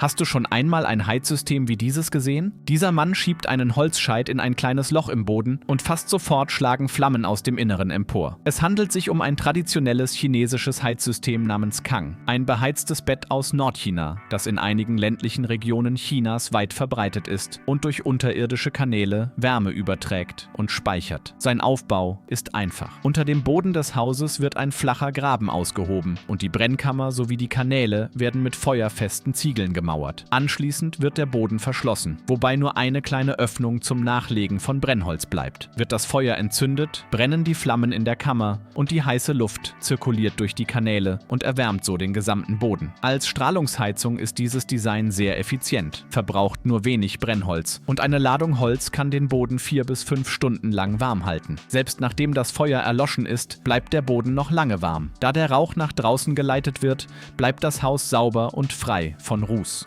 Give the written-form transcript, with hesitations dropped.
Hast du schon einmal ein Heizsystem wie dieses gesehen? Dieser Mann schiebt einen Holzscheit in ein kleines Loch im Boden und fast sofort schlagen Flammen aus dem Inneren empor. Es handelt sich um ein traditionelles chinesisches Heizsystem namens Kang, ein beheiztes Bett aus Nordchina, das in einigen ländlichen Regionen Chinas weit verbreitet ist und durch unterirdische Kanäle Wärme überträgt und speichert. Sein Aufbau ist einfach. Unter dem Boden des Hauses wird ein flacher Graben ausgehoben und die Brennkammer sowie die Kanäle werden mit feuerfesten Ziegeln gemauert. Anschließend wird der Boden verschlossen, wobei nur eine kleine Öffnung zum Nachlegen von Brennholz bleibt. Wird das Feuer entzündet, brennen die Flammen in der Kammer und die heiße Luft zirkuliert durch die Kanäle und erwärmt so den gesamten Boden. Als Strahlungsheizung ist dieses Design sehr effizient, verbraucht nur wenig Brennholz und eine Ladung Holz kann den Boden 4 bis 5 Stunden lang warm halten. Selbst nachdem das Feuer erloschen ist, bleibt der Boden noch lange warm. Da der Rauch nach draußen geleitet wird, bleibt das Haus sauber und frei von Ruß.